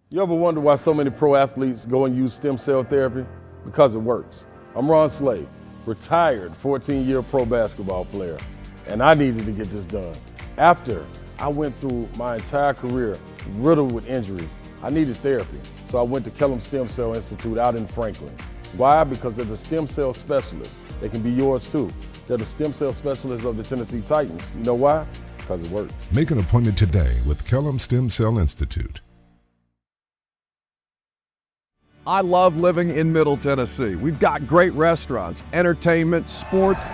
You ever wonder why so many pro athletes go and use stem cell therapy? Because it works. I'm Ron Slade, retired 14-year pro basketball player, and I needed to get this done. After I went through my entire career riddled with injuries, I needed therapy, so I went to Kellum Stem Cell Institute out in Franklin. Why? Because they're the stem cell specialists. They can be yours too. They're the stem cell specialists of the Tennessee Titans. You know why? Because it works. Make an appointment today with Kellum Stem Cell Institute. I love living in Middle Tennessee. We've got great restaurants, entertainment, sports,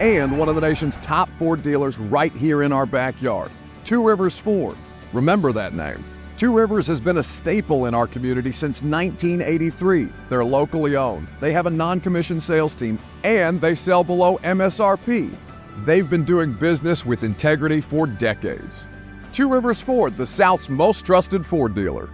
and one of the nation's top Ford dealers right here in our backyard. Two Rivers Ford. Remember that name. Two Rivers has been a staple in our community since 1983. They're locally owned. They have a non-commissioned sales team, and they sell below MSRP. They've been doing business with integrity for decades. Two Rivers Ford, the South's most trusted Ford dealer.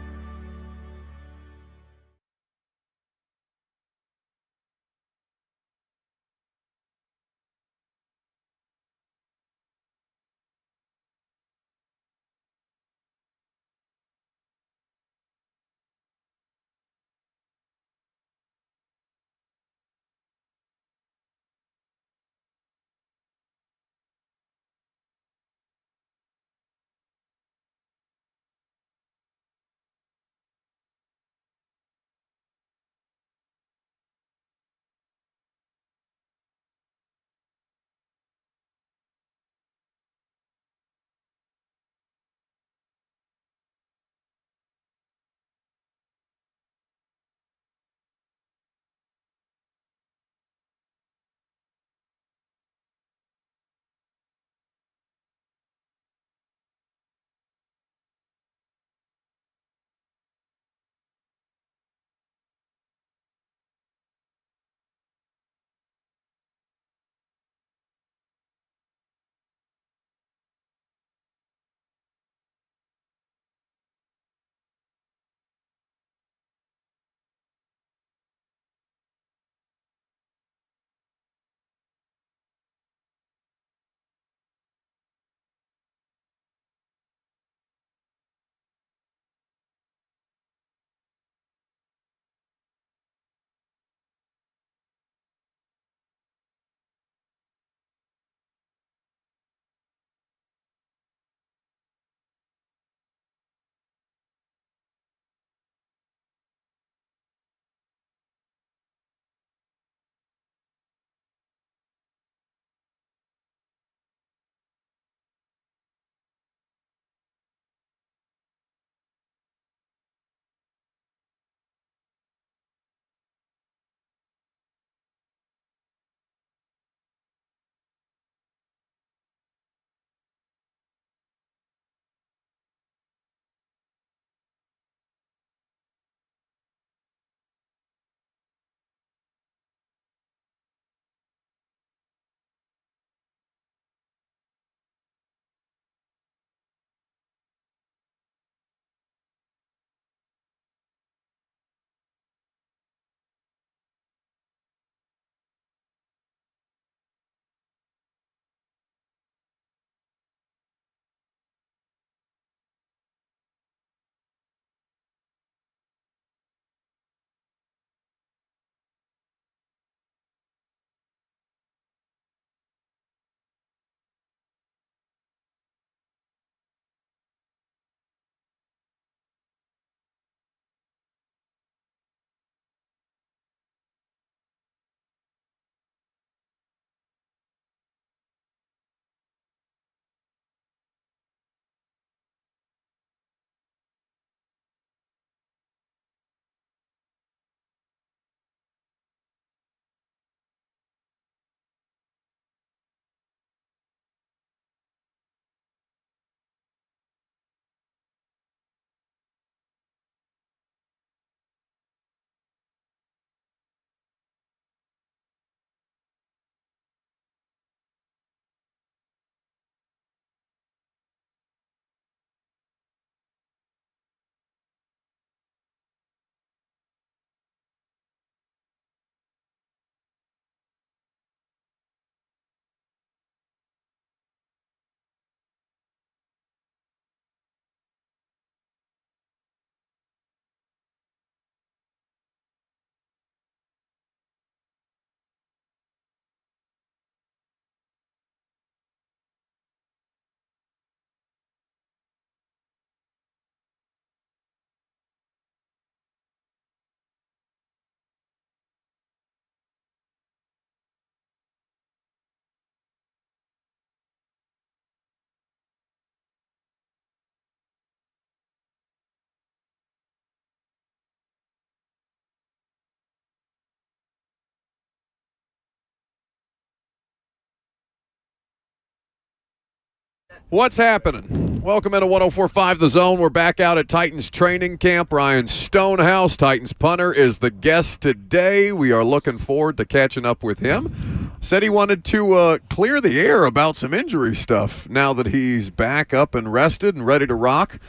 What's happening? Welcome into 104.5 The Zone. We're back out at Titans training camp. Ryan Stonehouse, Titans punter, is the guest today. We are looking forward to catching up with him. Said he wanted to clear the air about some injury stuff now that he's back up and rested and ready to rock.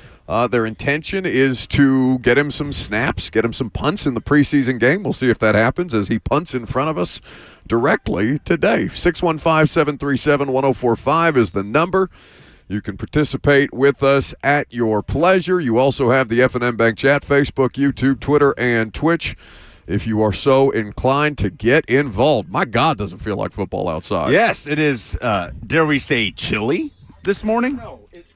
Their intention is to get him some snaps, get him some punts in the preseason game. We'll see if that happens as he punts in front of us directly today. 615-737-1045 is the number. You can participate with us at your pleasure. You also have the F&M Bank Chat, Facebook, YouTube, Twitter, and Twitch if you are so inclined to get involved. My God, does it feel like football outside. Yes, it is, dare we say, chilly this morning? No, it's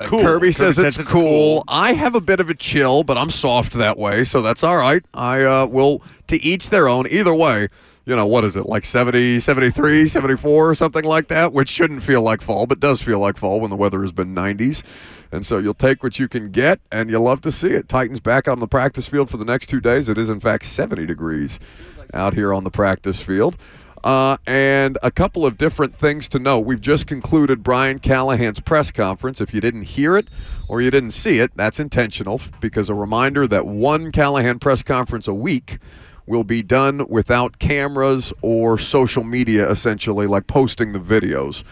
cool. Kirby says it's cool. I have a bit of a chill, but I'm soft that way, so that's all right. I will, to each their own. Either way, you know, what is it, like 70, 73, 74, or something like that, which shouldn't feel like fall, but does feel like fall when the weather has been 90s. And so you'll take what you can get, and you'll love to see it. Titans back out on the practice field for the next 2 days. It is, in fact, 70 degrees out here on the practice field. And a couple of different things to know. We've just concluded Brian Callahan's press conference. If you didn't hear it or you didn't see it, that's intentional, because a reminder that one Callahan press conference a week will be done without cameras or social media, essentially, like posting the videos,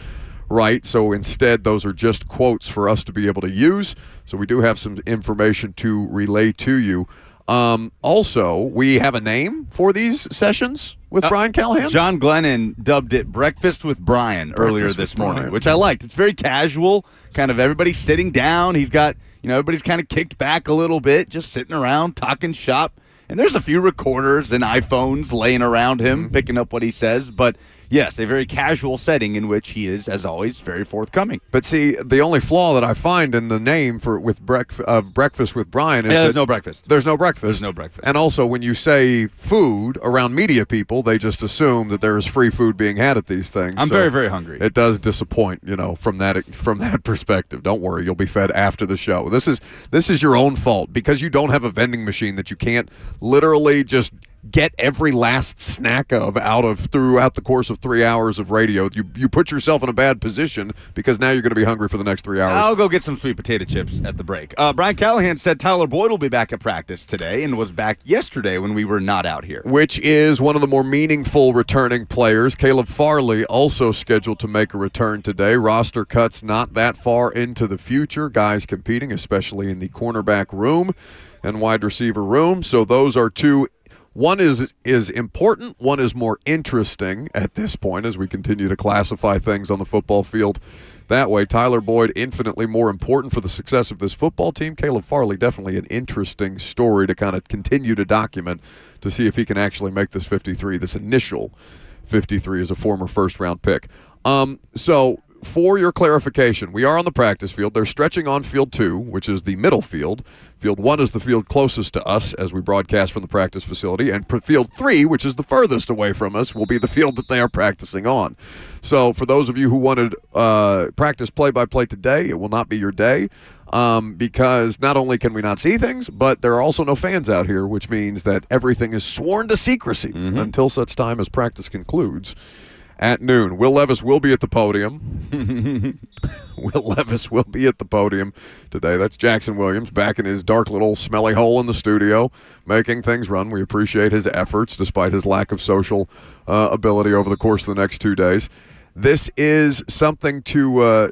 right? So instead, those are just quotes for us to be able to use. So we do have some information to relay to you. Also, we have a name for these sessions with Brian Callahan. John Glennon dubbed it Breakfast with Brian earlier this morning, which I liked. It's very casual, kind of everybody sitting down. He's got, everybody's kind of kicked back a little bit, just sitting around, talking shop. And there's a few recorders and iPhones laying around him, picking up what he says. But, yes, a very casual setting in which he is, as always, very forthcoming. But, see, the only flaw that I find in the name of Breakfast with Brian is there's no breakfast. There's no breakfast. There's no breakfast. And also, when you say food around media people, they just assume that there is free food being had at these things. I'm very, very hungry. It does disappoint, from that perspective. Don't worry, you'll be fed after the show. This is your own fault because you don't have a vending machine that you can't literally just get every last snack throughout the course of 3 hours of radio. You put yourself in a bad position because now you're going to be hungry for the next 3 hours. I'll go get some sweet potato chips at the break. Brian Callahan said Tyler Boyd will be back at practice today and was back yesterday when we were not out here. Which is one of the more meaningful returning players. Caleb Farley also scheduled to make a return today. Roster cuts not that far into the future. Guys competing, especially in the cornerback room and wide receiver room. So those are two. One is important, one is more interesting at this point as we continue to classify things on the football field that way. Tyler Boyd, infinitely more important for the success of this football team. Caleb Farley, definitely an interesting story to kind of continue to document to see if he can actually make this 53, this initial 53 as a former first-round pick. So for your clarification, we are on the practice field. They're stretching on field 2, which is the middle field. Field 1 is the field closest to us as we broadcast from the practice facility. And field 3, which is the furthest away from us, will be the field that they are practicing on. So for those of you who wanted practice play-by-play today, it will not be your day because not only can we not see things, but there are also no fans out here, which means that everything is sworn to secrecy until such time as practice concludes at noon. Will Levis will be at the podium. Will Levis will be at the podium today. That's Jackson Williams back in his dark little smelly hole in the studio, making things run. We appreciate his efforts despite his lack of social ability over the course of the next 2 days. This is something to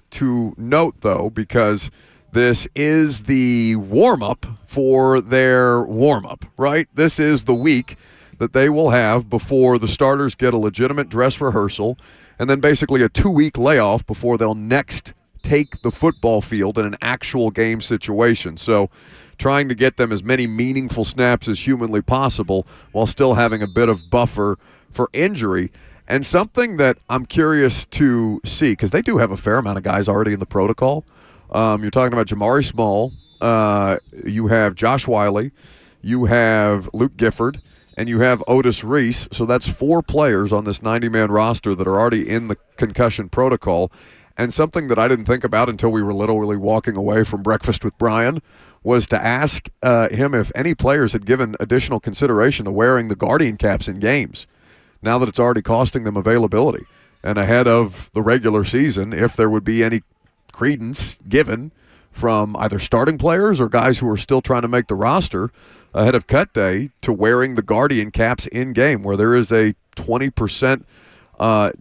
note, though, because this is the warm-up for their warm-up, right? This is the week that they will have before the starters get a legitimate dress rehearsal and then basically a 2-week layoff before they'll next take the football field in an actual game situation. So trying to get them as many meaningful snaps as humanly possible while still having a bit of buffer for injury. And something that I'm curious to see, because they do have a fair amount of guys already in the protocol. You're talking about Jamari Small. You have Josh Wiley. You have Luke Gifford. And you have Otis Reese, so that's 4 players on this 90-man roster that are already in the concussion protocol. And something that I didn't think about until we were literally walking away from breakfast with Brian was to ask him if any players had given additional consideration to wearing the Guardian caps in games, now that it's already costing them availability. And ahead of the regular season, if there would be any credence given from either starting players or guys who are still trying to make the roster ahead of cut day to wearing the Guardian caps in game, where there is a 20%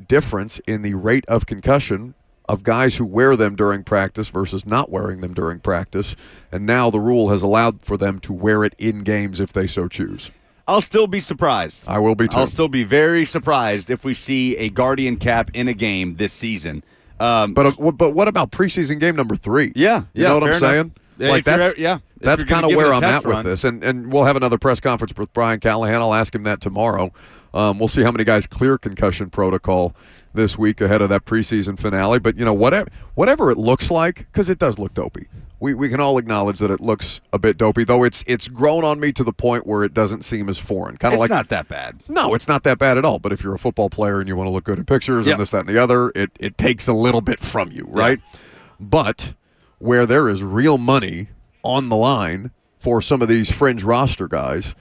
difference in the rate of concussion of guys who wear them during practice versus not wearing them during practice. And now the rule has allowed for them to wear it in games if they so choose. I'll still be surprised. I will be too. I'll still be very surprised if we see a Guardian cap in a game this season. But what about preseason game number 3? Yeah. You know what I'm saying? Like that's kind of where I'm at with this. And we'll have another press conference with Brian Callahan. I'll ask him that tomorrow. We'll see how many guys clear concussion protocol this week ahead of that preseason finale. But, whatever it looks like, because it does look dopey. We can all acknowledge that it looks a bit dopey, though it's grown on me to the point where it doesn't seem as foreign. It's not that bad. No, it's not that bad at all. But if you're a football player and you want to look good in pictures and this, that, and the other, it takes a little bit from you, right? Yeah. But where there is real money on the line for some of these fringe roster guys,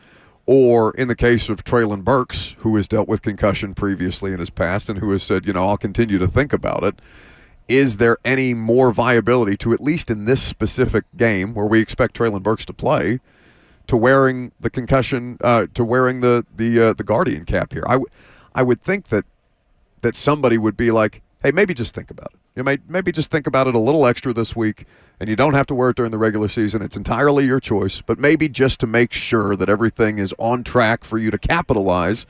or in the case of Treylon Burks, who has dealt with concussion previously in his past and who has said, I'll continue to think about it, is there any more viability to, at least in this specific game where we expect Treylon Burks to play, to wearing the concussion, to wearing the Guardian cap here? I would think that somebody would be like, hey, maybe just think about it. Maybe just think about it a little extra this week, and you don't have to wear it during the regular season. It's entirely your choice, but maybe just to make sure that everything is on track for you to capitalize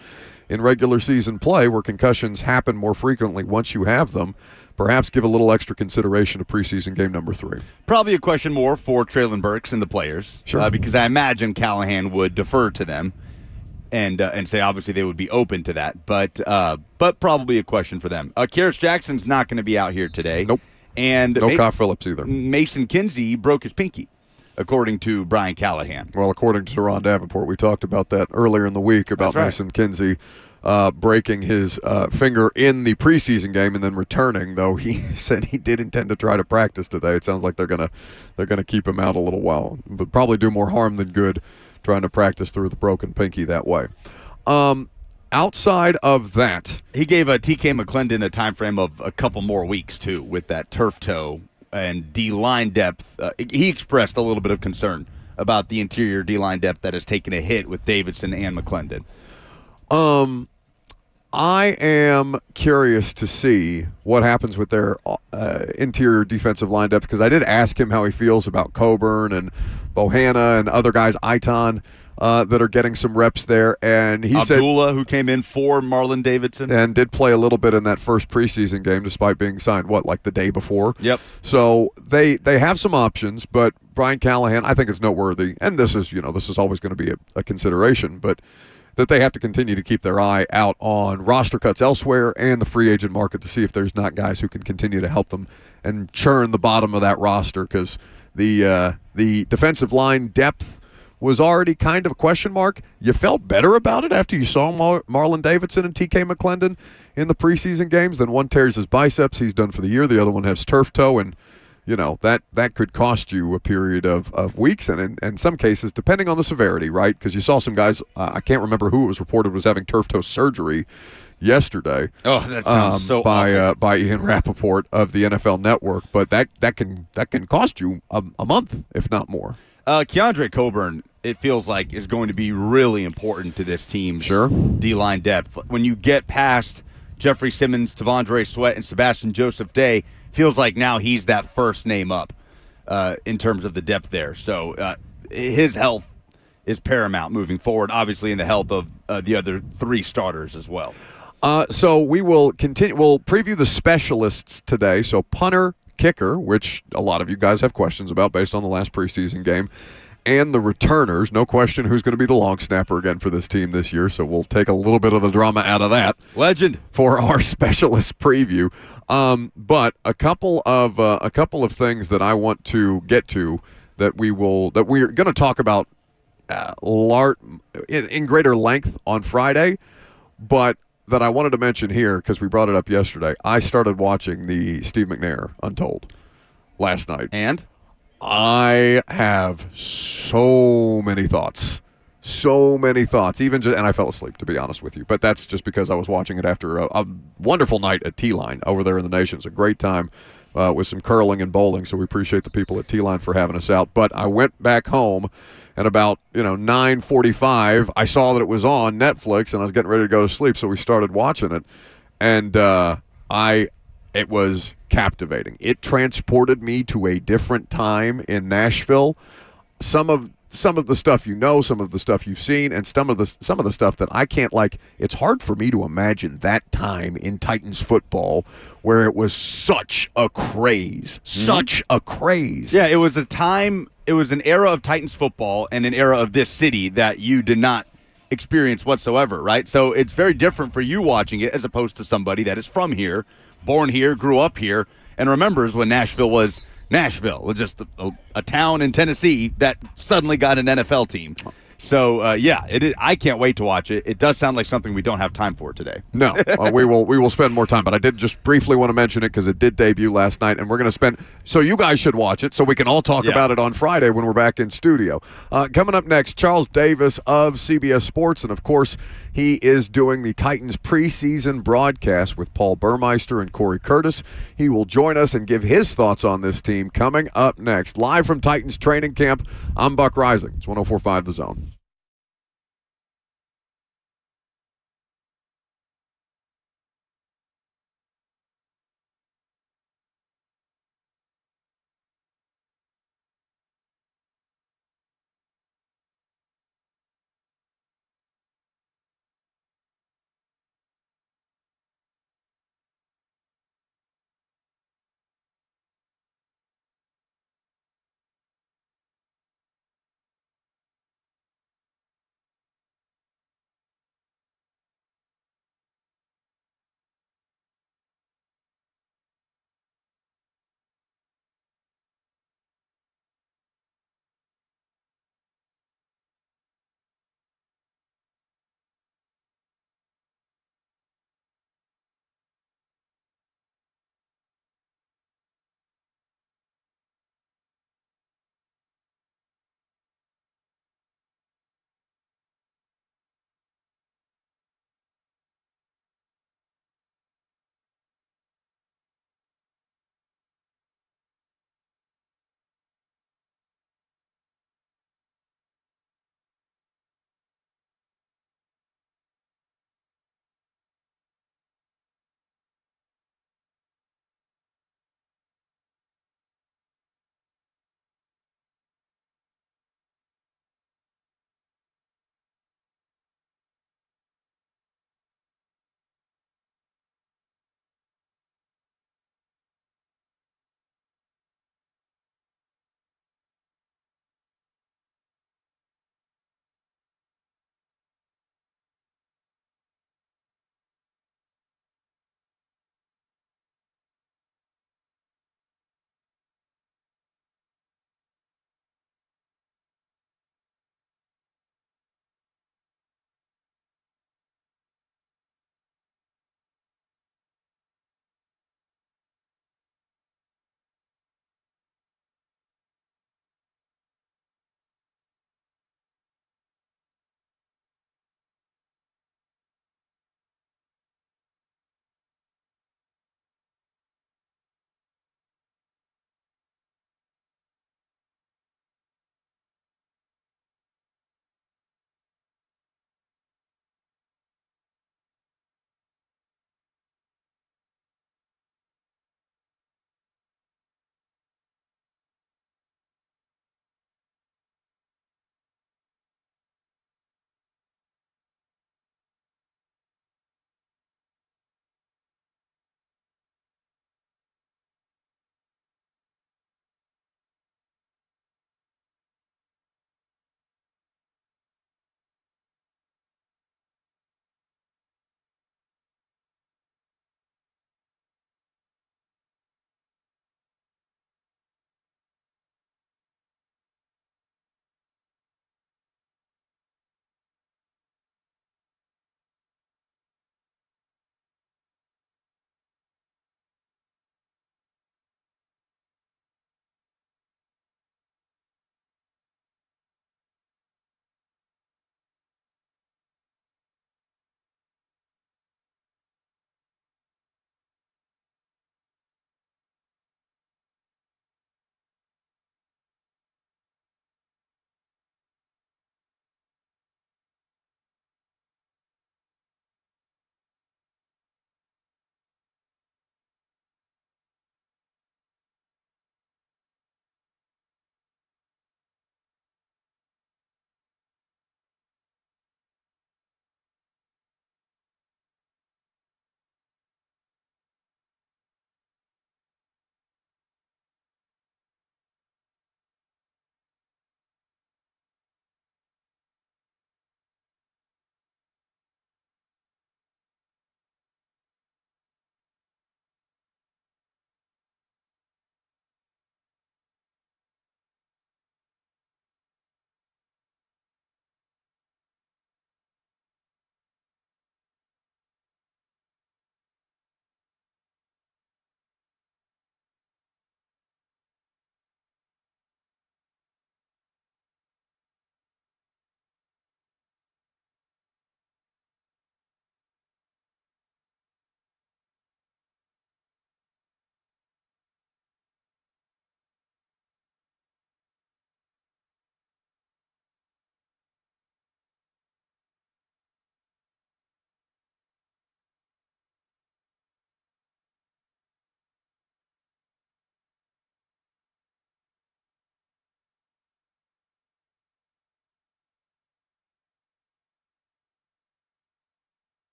in regular season play where concussions happen more frequently once you have them, perhaps give a little extra consideration to preseason game number 3. Probably a question more for Treylon Burks and the players, sure. Because I imagine Callahan would defer to them and say obviously they would be open to that, but probably a question for them. Kearis Jackson's not going to be out here today. Nope. And no Kyle Phillips either. Mason Kinsey broke his pinky, according to Brian Callahan. Well, according to Ron Davenport, we talked about that earlier in the week about Mason Kinsey breaking his finger in the preseason game and then returning. Though he said he did intend to try to practice today. It sounds like they're gonna keep him out a little while, but probably do more harm than good trying to practice through the broken pinky that way. Outside of that, he gave TK McClendon a time frame of a couple more weeks too with that turf toe and D-line depth. He expressed a little bit of concern about the interior D-line depth that has taken a hit with Davidson and McClendon. I am curious to see what happens with their interior defensive line depth, because I did ask him how he feels about Coburn and Bohanna and other guys, Aitan, that are getting some reps there. And he said Abdullah, who came in for Marlon Davidson. And did play a little bit in that first preseason game despite being signed, like the day before? Yep. So they have some options, but Brian Callahan, I think it's noteworthy, and this is always going to be a consideration, but that they have to continue to keep their eye out on roster cuts elsewhere and the free agent market to see if there's not guys who can continue to help them and churn the bottom of that roster, because the defensive line depth was already kind of a question mark. You felt better about it after you saw Marlon Davidson and TK McClendon in the preseason games. Then one tears his biceps, he's done for the year. The other one has turf toe, and that could cost you a period of weeks, and in some cases, depending on the severity, right? Because you saw some guys, I can't remember who it was reported was having turf toe surgery yesterday. Oh, that sounds so awful. By Ian Rappaport of the NFL Network, but that can cost you a month, if not more. Keandre Coburn, it feels like, is going to be really important to this team's D-line depth. When you get past Jeffrey Simmons, Tavondre Sweat, and Sebastian Joseph Day, feels like now he's that first name up in terms of the depth there. So his health is paramount moving forward, obviously, in the health of the other 3 starters as well. So we will continue. We'll preview the specialists today. So punter, kicker, which a lot of you guys have questions about based on the last preseason game, and the returners. No question who's going to be the long snapper again for this team this year, so we'll take a little bit of the drama out of that. Legend. For our specialist preview. But a couple of things that I want to get to that we're going to talk about in greater length on Friday, but that I wanted to mention here because we brought it up yesterday. I started watching the Steve McNair Untold last night. And? I have so many thoughts. And I fell asleep, to be honest with you. But that's just because I was watching it after a wonderful night at T-Line over there in the Nation. It's a great time with some curling and bowling. So we appreciate the people at T-Line for having us out. But I went back home, and about 9:45, I saw that it was on Netflix, and I was getting ready to go to sleep. So we started watching it, and it was captivating. It transported me to a different time in Nashville. Some of the stuff some of the stuff you've seen, and some of the stuff that I can't it's hard for me to imagine that time in Titans football where it was such a craze. Such a craze. Yeah, it was an era of Titans football and an era of this city that you did not experience whatsoever, right? So it's very different for you watching it as opposed to somebody that is from here, born here, grew up here, and remembers when Nashville was Nashville, just a town in Tennessee that suddenly got an NFL team. So, I can't wait to watch it. It does sound like something we don't have time for today. No, we will spend more time, but I did just briefly want to mention it because it did debut last night, and we're going to spend – so you guys should watch it so we can all talk about it on Friday when we're back in studio. Coming up next, Charles Davis of CBS Sports, and, of course, he is doing the Titans preseason broadcast with Paul Burmeister and Corey Curtis. He will join us and give his thoughts on this team coming up next. Live from Titans training camp, I'm Buck Rising. It's 104.5 The Zone.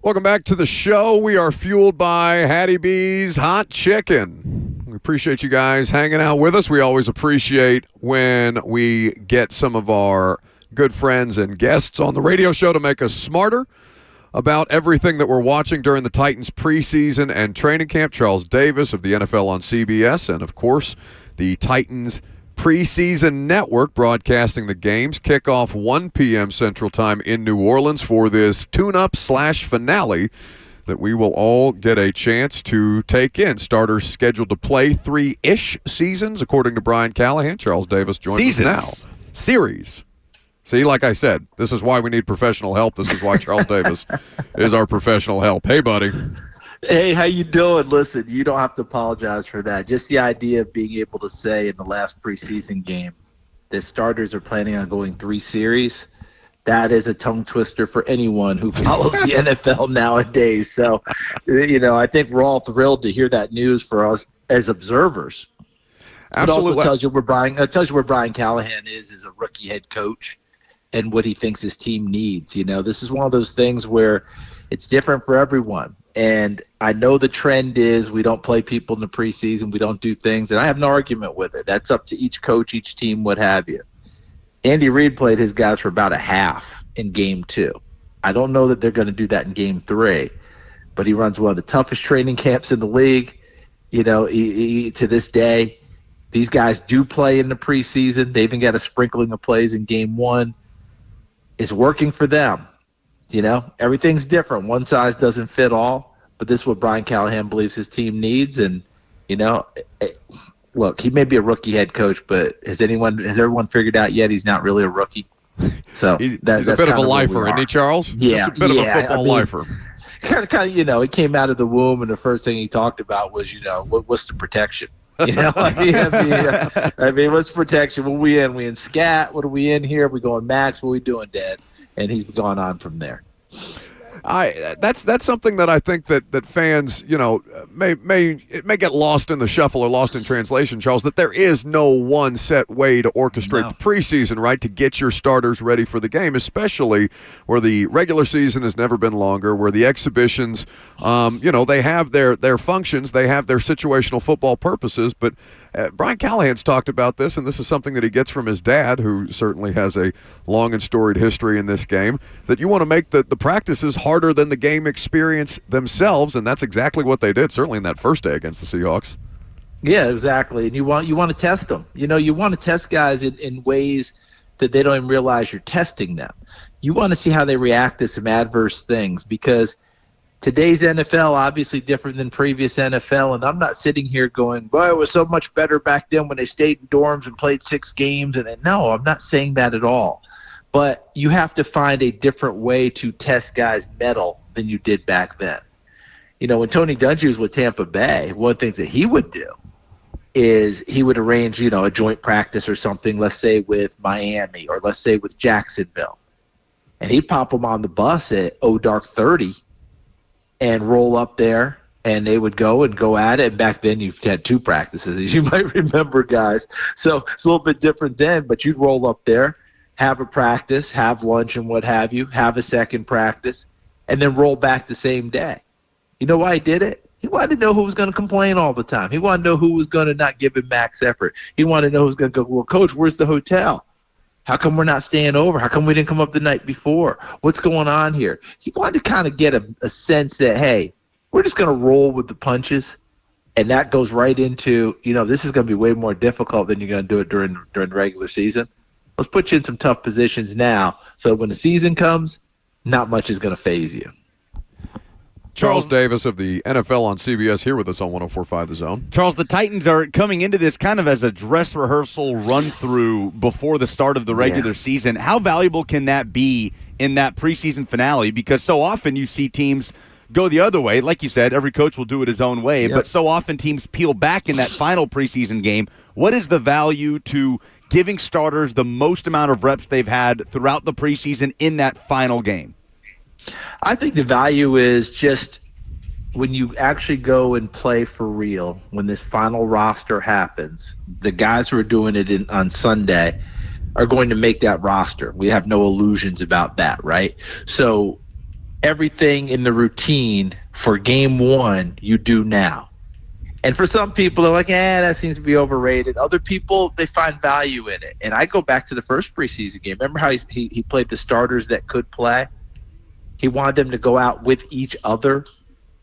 Welcome back to the show. We are fueled by Hattie B's Hot Chicken. We appreciate you guys hanging out with us. We always appreciate when we get some of our good friends and guests on the radio show to make us smarter about everything that we're watching during the Titans preseason and training camp. Charles Davis of the NFL on CBS, and, of course, the Titans preseason network broadcasting the games. Kickoff 1 p.m. Central Time in New Orleans for this tune-up/finale that we will all get a chance to take in. Starters scheduled to play 3-ish seasons, according to Brian Callahan. Charles Davis joins us now. Series. See, like I said, this is why we need professional help. This is why Charles Davis is our professional help. Hey, buddy. Hey, how you doing? Listen, you don't have to apologize for that. Just the idea of being able to say in the last preseason game that starters are planning on going 3 series, that is a tongue twister for anyone who follows the NFL nowadays. So, I think we're all thrilled to hear that news for us as observers. Absolutely. It also tells you where Brian Callahan is as a rookie head coach and what he thinks his team needs. This is one of those things where it's different for everyone. And I know the trend is we don't play people in the preseason, we don't do things, and I have no argument with it. That's up to each coach, each team, what have you. Andy Reid played his guys for about a half in Game 2. I don't know that they're going to do that in Game 3, but he runs one of the toughest training camps in the league. To this day, these guys do play in the preseason. They even got a sprinkling of plays in Game 1. It's working for them. Everything's different. One size doesn't fit all, but this is what Brian Callahan believes his team needs. And, look, he may be a rookie head coach, but has everyone figured out yet he's not really a rookie? So he's a bit of a lifer, isn't he, Charles? Yeah. Just a bit of a football lifer. Kind of, he came out of the womb, and the first thing he talked about was, what's the protection? I mean, what's protection? What are we in? We in scat? What are we in here? We going max? What are we doing, Dad? And he's gone on from there. That's something that I think that fans, may get lost in the shuffle or lost in translation, Charles, that there is no one set way to orchestrate the preseason, right, to get your starters ready for the game, especially where the regular season has never been longer, where the exhibitions, they have their functions, they have their situational football purposes, but Brian Callahan's talked about this, and this is something that he gets from his dad, who certainly has a long and storied history in this game, that you want to make the practices harder than the game experience themselves, and that's exactly what they did, certainly in that first day against the Seahawks. Yeah, exactly. And you want to test them. You want to test guys in ways that they don't even realize you're testing them. You want to see how they react to some adverse things, because today's NFL obviously different than previous NFL, and I'm not sitting here going, boy, it was so much better back then when they stayed in dorms and played 6 games. And no, I'm not saying that at all. But you have to find a different way to test guys' mettle than you did back then. When Tony Dungy was with Tampa Bay, one of the things that he would do is he would arrange, a joint practice or something, let's say with Miami or let's say with Jacksonville. And he'd pop them on the bus at dark 30 and roll up there, and they would go at it. And back then you had 2 practices, as you might remember, guys. So it's a little bit different then, but you'd roll up there, have a practice, have lunch and what have you, have a second practice, and then roll back the same day. You know why he did it? He wanted to know who was going to complain all the time. He wanted to know who was going to not give him max effort. He wanted to know who was going to go, well, Coach, where's the hotel? How come we're not staying over? How come we didn't come up the night before? What's going on here? He wanted to kind of get a sense that, hey, we're just going to roll with the punches, and that goes right into, this is going to be way more difficult than you're going to do it during the regular season. Let's put you in some tough positions now, so when the season comes, not much is going to faze you. Charles Davis of the NFL on CBS here with us on 104.5 The Zone. Charles, the Titans are coming into this kind of as a dress rehearsal run-through before the start of the regular season. How valuable can that be in that preseason finale? Because so often you see teams go the other way. Like you said, every coach will do it his own way, but so often teams peel back in that final preseason game. What is the value to giving starters the most amount of reps they've had throughout the preseason in that final game? I think the value is just when you actually go and play for real, when this final roster happens, the guys who are doing it on Sunday are going to make that roster. We have no illusions about that, right? So everything in the routine for game one you do now. And for some people, they're like, that seems to be overrated. Other people, they find value in it. And I go back to the first preseason game. Remember how he played the starters that could play? He wanted them to go out with each other,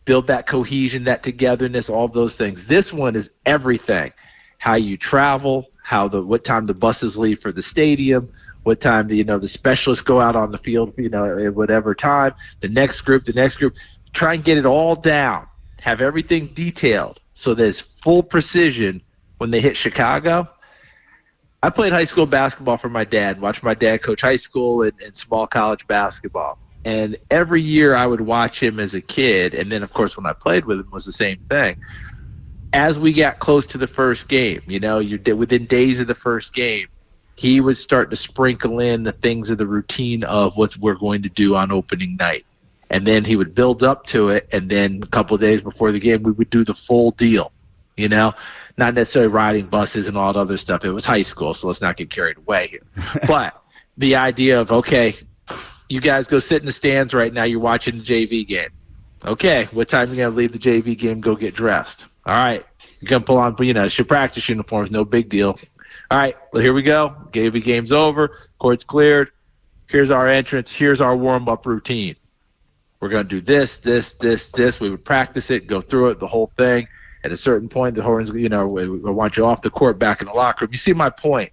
build that cohesion, that togetherness, all of those things. This one is everything. How you travel, what time the buses leave for the stadium, what time the specialists go out on the field, at whatever time, the next group. Try and get it all down. Have everything detailed so there's full precision when they hit Chicago. I played high school basketball for my dad, watched my dad coach high school and small college basketball. And every year I would watch him as a kid, and then, of course, when I played with him, it was the same thing. As we got close to the first game, within days of the first game, he would start to sprinkle in the things of the routine of what we're going to do on opening night. And then he would build up to it, and then a couple of days before the game, we would do the full deal, not necessarily riding buses and all that other stuff. It was high school, so let's not get carried away here. But the idea of, okay, you guys go sit in the stands right now, you're watching the JV game. Okay, what time are you going to leave the JV game, go get dressed? All right, you're going to pull on, it's your practice uniforms, no big deal. All right, well, here we go. JV game's over, court's cleared. Here's our entrance, here's our warm-up routine. We're going to do this. We would practice it, go through it, the whole thing. At a certain point, the horns, we want you off the court, back in the locker room. You see my point.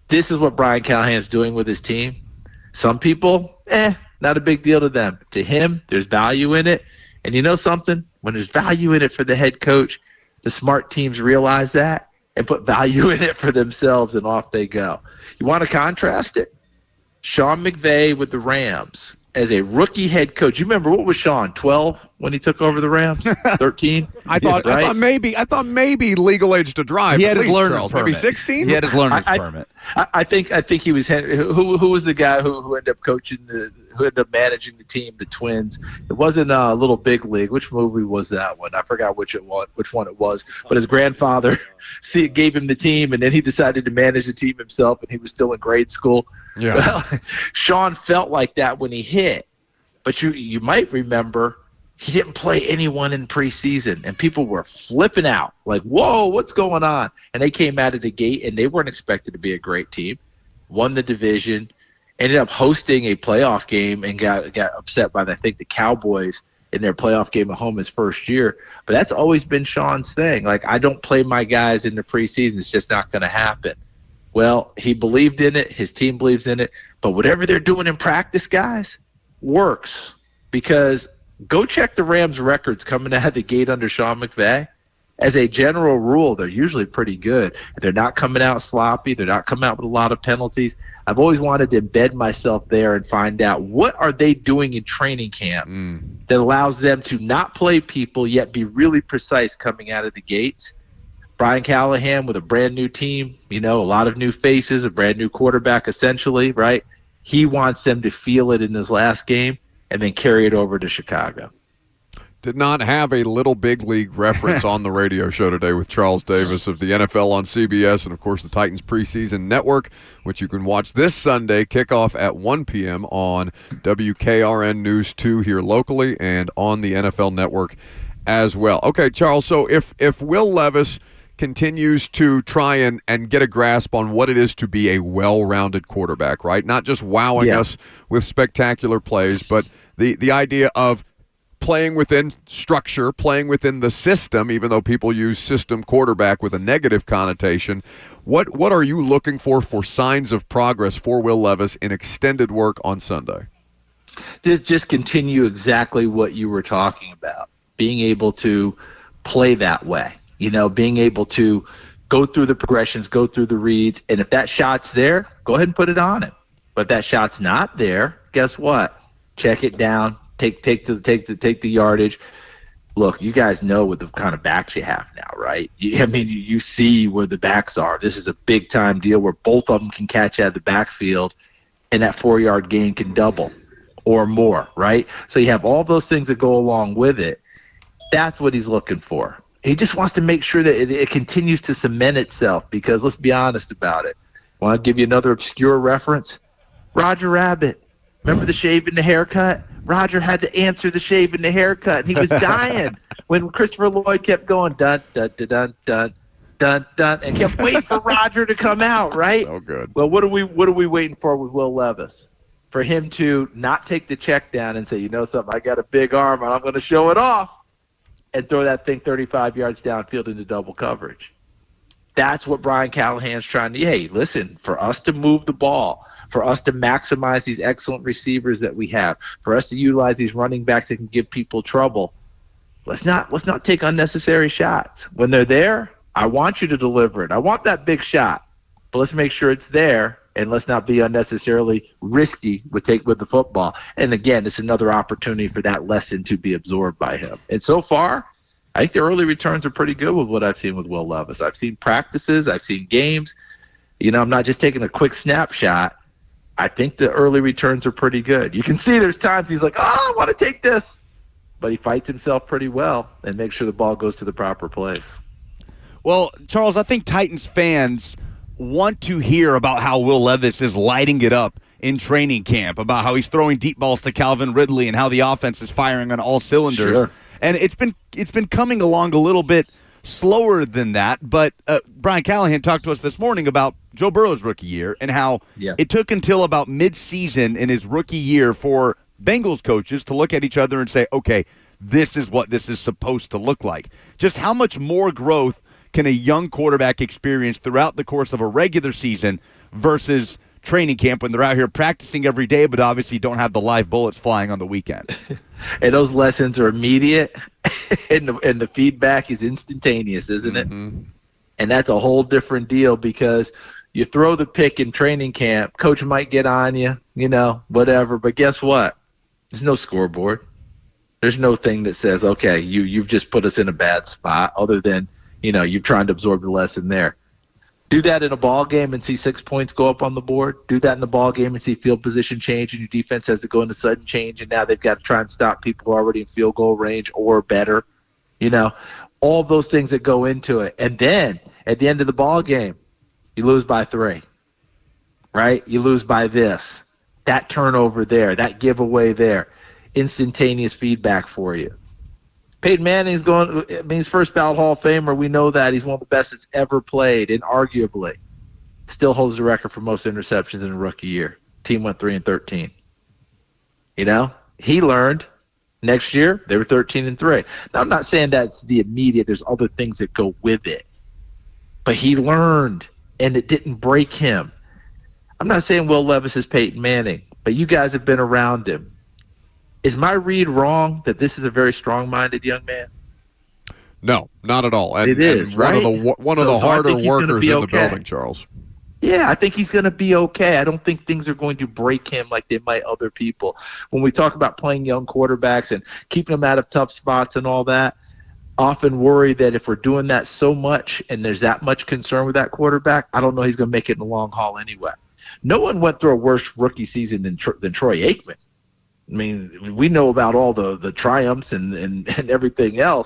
This is what Brian Callahan's doing with his team. Some people, not a big deal to them. To him, there's value in it. And you know something? When there's value in it for the head coach, the smart teams realize that and put value in it for themselves, and off they go. You want to contrast it? Sean McVay with the Rams. As a rookie head coach, you remember, what was Sean, 12 when he took over the Rams? 13? I thought maybe legal age to drive. He had his learner's permit. Maybe 16? He had his learner's permit. I think he was who was the guy who ended up who ended up managing the team, the Twins. It wasn't a Little Big League. Which movie was that one? I forgot which one it was. But his grandfather gave him the team, and then he decided to manage the team himself, and he was still in grade school. Yeah. Well, Sean felt like that when he hit. But you might remember he didn't play anyone in preseason, and people were flipping out like, whoa, what's going on? And they came out of the gate, and they weren't expected to be a great team. Won the division, ended up hosting a playoff game, and got upset by, I think, the Cowboys in their playoff game at home his first year. But that's always been Sean's thing. Like, I don't play my guys in the preseason. It's just not going to happen. Well, he believed in it. His team believes in it. But whatever they're doing in practice, guys, works. Because go check the Rams' records coming out of the gate under Sean McVay. As a general rule, they're usually pretty good. They're not coming out sloppy. They're not coming out with a lot of penalties. I've always wanted to embed myself there and find out what are they doing in training camp that allows them to not play people yet be really precise coming out of the gates. Brian Callahan with a brand new team, a lot of new faces, a brand new quarterback essentially, right? He wants them to feel it in this last game and then carry it over to Chicago. Did not have a Little Big League reference on the radio show today with Charles Davis of the NFL on CBS and, of course, the Titans preseason network, which you can watch this Sunday, kickoff at 1 p.m. on WKRN News 2 here locally and on the NFL network as well. Okay, Charles, so if Will Levis continues to try and get a grasp on what it is to be a well-rounded quarterback, right? Not just wowing us with spectacular plays, but the idea of playing within structure, playing within the system, even though people use system quarterback with a negative connotation. What are you looking for signs of progress for Will Levis in extended work on Sunday? Just continue exactly what you were talking about, being able to play that way. Being able to go through the progressions, go through the reads, and if that shot's there, go ahead and put it on him. But if that shot's not there, guess what? Check it down, take the yardage. Look, you guys know what the kind of backs you have now, right? You see where the backs are. This is a big-time deal where both of them can catch out of the backfield, and that 4-yard gain can double or more, right? So you have all those things that go along with it. That's what he's looking for. He just wants to make sure that it continues to cement itself because let's be honest about it. Want to give you another obscure reference? Roger Rabbit. Remember the shave and the haircut? Roger had to answer the shave and the haircut, and he was dying when Christopher Lloyd kept going, dun, dun, dun, dun, dun, dun, dun, and kept waiting for Roger to come out, right? So good. Well, what are we waiting for with Will Levis? For him to not take the check down and say, you know something, I got a big arm, and I'm going to show it off, and throw that thing 35 yards downfield into double coverage. That's what Brian Callahan's trying to do. Hey, listen, for us to move the ball, for us to maximize these excellent receivers that we have, for us to utilize these running backs that can give people trouble, let's not take unnecessary shots. When they're there, I want you to deliver it. I want that big shot, but let's make sure it's there, and let's not be unnecessarily risky with the football. And again, it's another opportunity for that lesson to be absorbed by him. And so far, I think the early returns are pretty good with what I've seen with Will Levis. I've seen practices, I've seen games. I'm not just taking a quick snapshot. I think the early returns are pretty good. You can see there's times he's like, I want to take this. But he fights himself pretty well and makes sure the ball goes to the proper place. Well, Charles, I think Titans fans want to hear about how Will Levis is lighting it up in training camp, about how he's throwing deep balls to Calvin Ridley and how the offense is firing on all cylinders. Sure. And it's been coming along a little bit slower than that, but Brian Callahan talked to us this morning about Joe Burrow's rookie year and how it took until about mid-season in his rookie year for Bengals coaches to look at each other and say, okay, this is what this is supposed to look like. Just how much more growth can a young quarterback experience throughout the course of a regular season versus training camp when they're out here practicing every day but obviously don't have the live bullets flying on the weekend? And those lessons are immediate, and the feedback is instantaneous, isn't it? And that's a whole different deal because you throw the pick in training camp, coach might get on you, whatever. But guess what? There's no scoreboard. There's no thing that says, okay, you've just put us in a bad spot other than, you're trying to absorb the lesson there. Do that in a ball game and see 6 points go up on the board. Do that in the ball game and see field position change, and your defense has to go into sudden change, and now they've got to try and stop people who are already in field goal range or better. All those things that go into it. And then at the end of the ball game, you lose by 3, right? You lose by this, that turnover there, that giveaway there, instantaneous feedback for you. Peyton Manning's he's first ballot Hall of Famer. We know that. He's one of the best that's ever played, and arguably still holds the record for most interceptions in a rookie year. Team went 3-13. He learned. Next year, they were 13-3. Now, I'm not saying that's the immediate. There's other things that go with it. But he learned, and it didn't break him. I'm not saying Will Levis is Peyton Manning, but you guys have been around him. Is my read wrong that this is a very strong-minded young man? No, not at all. And, it is, and right? one of the harder workers in the building, Charles. Yeah, I think he's going to be okay. I don't think things are going to break him like they might other people. When we talk about playing young quarterbacks and keeping them out of tough spots and all that, often worry that if we're doing that so much and there's that much concern with that quarterback, I don't know he's going to make it in the long haul anyway. No one went through a worse rookie season than Troy Aikman. I mean, we know about all the triumphs and everything else.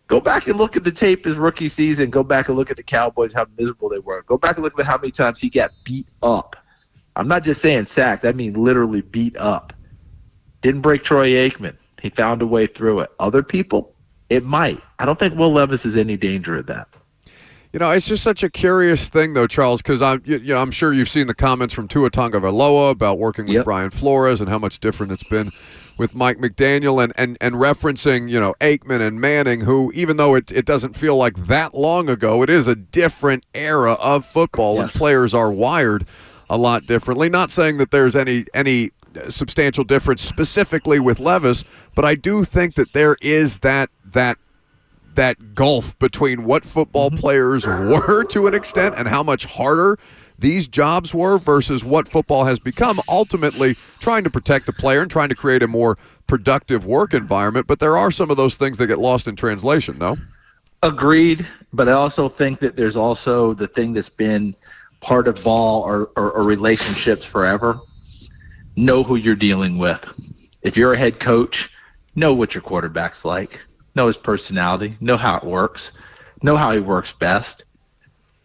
Go back and look at the tape his rookie season. Go back and look at the Cowboys, how miserable they were. Go back and look at how many times he got beat up. I'm not just saying sacked. I mean literally beat up. Didn't break Troy Aikman. He found a way through it. Other people, it might. I don't think Will Levis is any danger of that. It's just such a curious thing, though, Charles, because I'm sure you've seen the comments from Tua Tagovailoa about working with Brian Flores and how much different it's been with Mike McDaniel and referencing, Aikman and Manning, who, even though it doesn't feel like that long ago, it is a different era of football and players are wired a lot differently. Not saying that there's any substantial difference specifically with Levis, but I do think that there is that gulf between what football players were to an extent and how much harder these jobs were versus what football has become, ultimately trying to protect the player and trying to create a more productive work environment. But there are some of those things that get lost in translation, no? Agreed, but I also think that there's also the thing that's been part of ball or relationships forever. Know who you're dealing with. If you're a head coach, know what your quarterback's like. Know his personality, know how it works, know how he works best.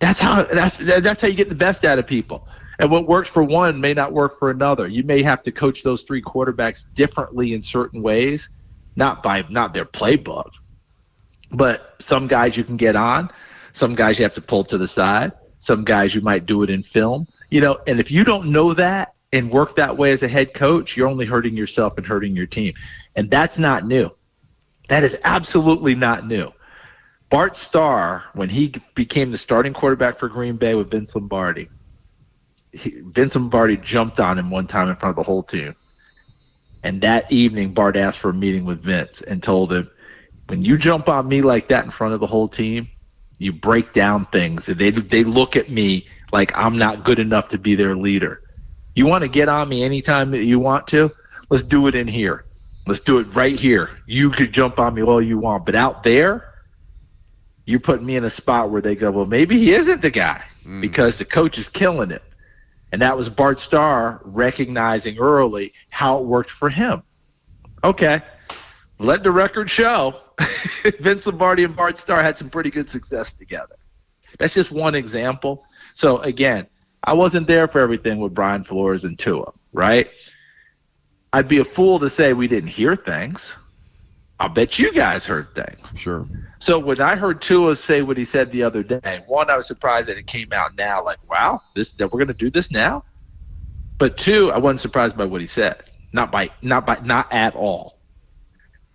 That's how you get the best out of people. And what works for one may not work for another. You may have to coach those three quarterbacks differently in certain ways, not their playbook, but some guys you can get on, some guys you have to pull to the side, some guys you might do it in film. And if you don't know that and work that way as a head coach, you're only hurting yourself and hurting your team. And that's not new. That is absolutely not new. Bart Starr, when he became the starting quarterback for Green Bay with Vince Lombardi, Vince Lombardi jumped on him one time in front of the whole team. And that evening, Bart asked for a meeting with Vince and told him, when you jump on me like that in front of the whole team, you break down things. They look at me like I'm not good enough to be their leader. You want to get on me anytime that you want to? Let's do it in here. Let's do it right here. You could jump on me all you want, but out there, you're putting me in a spot where they go, well, maybe he isn't the guy because the coach is killing it. And that was Bart Starr recognizing early how it worked for him. Okay, let the record show Vince Lombardi and Bart Starr had some pretty good success together. That's just one example. So, again, I wasn't there for everything with Brian Flores and Tua, right? I'd be a fool to say we didn't hear things. I'll bet you guys heard things. Sure. So when I heard Tua say what he said the other day, one, I was surprised that it came out now, like, wow, that we're going to do this now? But two, I wasn't surprised by what he said. Not at all.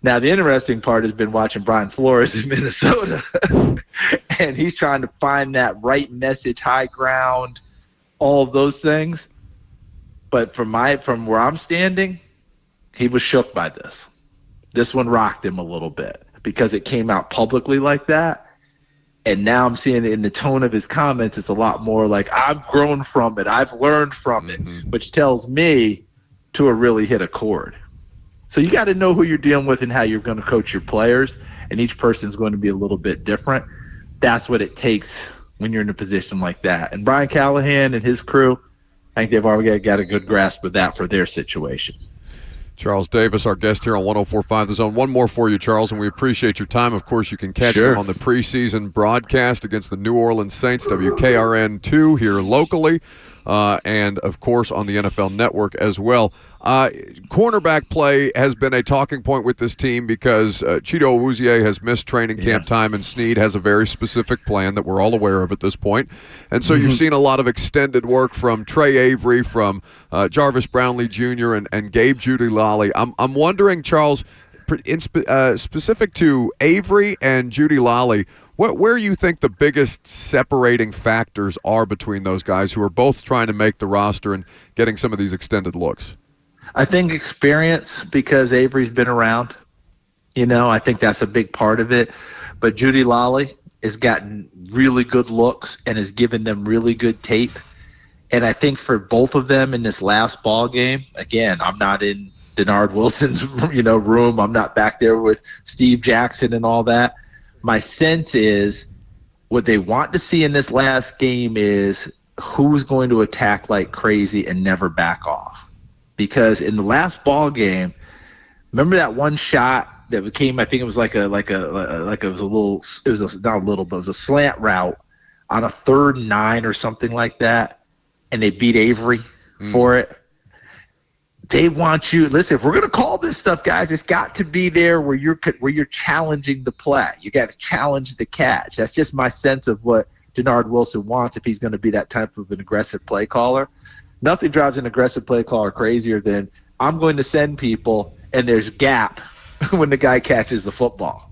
Now, the interesting part has been watching Brian Flores in Minnesota, and he's trying to find that right message, high ground, all of those things. But from where I'm standing, he was shook by this. This one rocked him a little bit because it came out publicly like that. And now I'm seeing it in the tone of his comments. It's a lot more like, I've grown from it. I've learned from it, which tells me Tua really hit a chord. So you got to know who you're dealing with and how you're going to coach your players, and each person's going to be a little bit different. That's what it takes when you're in a position like that. And Brian Callahan and his crew, I think they've already got a good grasp of that for their situation. Charles Davis, our guest here on 104.5 The Zone. One more for you, Charles, and we appreciate your time. Of course, you can catch them on the preseason broadcast against the New Orleans Saints, WKRN2 here locally, and, of course, on the NFL Network as well. Cornerback play has been a talking point with this team because Chido Awuzie has missed training camp time, and Snead has a very specific plan that we're all aware of at this point. And so you've seen a lot of extended work from Trey Avery, from Jarvis Brownlee Jr., and Gabe Judy Lally. I'm wondering, Charles, specific to Avery and Judy Lally, where you think the biggest separating factors are between those guys who are both trying to make the roster and getting some of these extended looks? I think experience, because Avery's been around. I think that's a big part of it. But Judy Lally has gotten really good looks and has given them really good tape. And I think for both of them in this last ball game, again, I'm not in Denard Wilson's room. I'm not back there with Steve Jackson and all that. My sense is what they want to see in this last game is who's going to attack like crazy and never back off. Because in the last ball game, remember that one shot that came? I think it was it was a slant route on a 3rd and 9 or something like that, and they beat Avery for it. They want you. Listen, if we're going to call this stuff, guys, it's got to be there where you're challenging the play. You got to challenge the catch. That's just my sense of what Denard Wilson wants if he's going to be that type of an aggressive play caller. Nothing drives an aggressive play caller crazier than I'm going to send people and there's gap when the guy catches the football.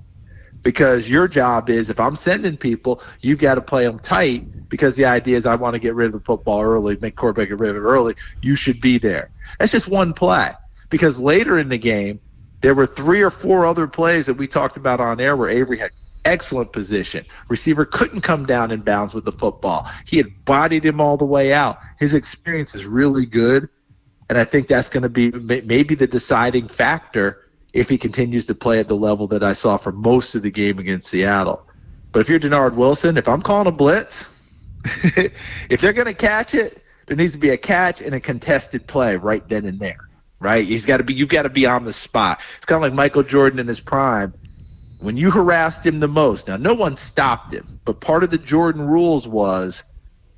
Because your job is, if I'm sending people, you've got to play them tight, because the idea is I want to get rid of the football early, make quarterback get rid of it early. You should be there. That's just one play. Because later in the game, there were 3 or 4 other plays that we talked about on air where Avery had excellent position. Receiver couldn't come down in bounds with the football. He had bodied him all the way out. His experience is really good, and I think that's going to be maybe the deciding factor if he continues to play at the level that I saw for most of the game against Seattle. But if you're Denard Wilson, if I'm calling a blitz, if they're going to catch it, there needs to be a catch and a contested play right then and there, right? You've got to be on the spot. It's kind of like Michael Jordan in his prime. When you harassed him the most, now no one stopped him, but part of the Jordan rules was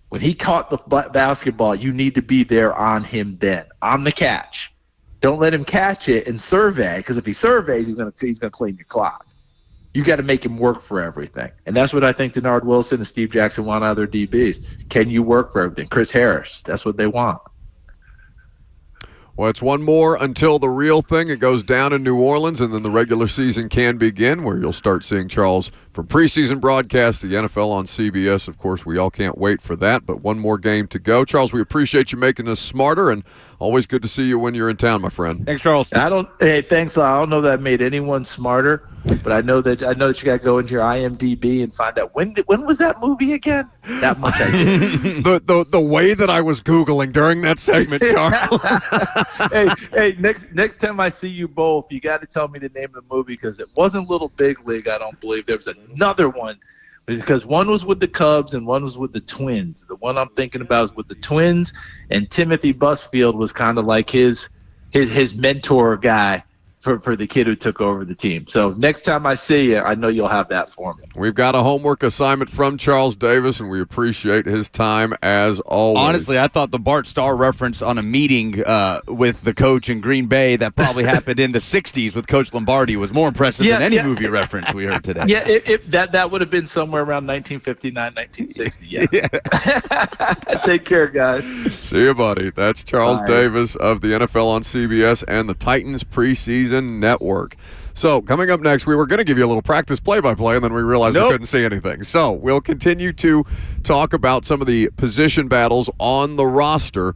When he caught the basketball, you need to be there on him then, on the catch. Don't let him catch it and survey, because if he surveys, he's gonna clean your clock. You got to make him work for everything. And that's what I think Denard Wilson and Steve Jackson want out of their DBs. Can you work for everything? Chris Harris, that's what they want. Well, it's one more until the real thing. It goes down in New Orleans, and then the regular season can begin, where you'll start seeing Charles from preseason broadcasts, the NFL on CBS. Of course, we all can't wait for that, but one more game to go. Charles, we appreciate you making us smarter, and always good to see you when you're in town, my friend. Thanks, Charles. Hey, thanks. I don't know that made anyone smarter, but I know that you got to go into your IMDb and find out when was that movie again? That much I did. the way that I was Googling during that segment, Charles. hey, next time I see you both, you got to tell me the name of the movie, because it wasn't Little Big League, I don't believe. There was another one, because one was with the Cubs and one was with the Twins. The one I'm thinking about is with the Twins, and Timothy Busfield was kind of like his mentor guy for the kid who took over the team. So next time I see you, I know you'll have that for me. We've got a homework assignment from Charles Davis, and we appreciate his time as always. Honestly, I thought the Bart Starr reference on a meeting with the coach in Green Bay that probably happened in the 60s with Coach Lombardi was more impressive than any movie reference we heard today. Yeah, that would have been somewhere around 1959, 1960. Yeah. Take care, guys. See you, buddy. That's Charles Davis of the NFL on CBS and the Titans preseason network. So coming up next, we were going to give you a little practice play-by-play, and then we realized we couldn't see anything. So we'll continue to talk about some of the position battles on the roster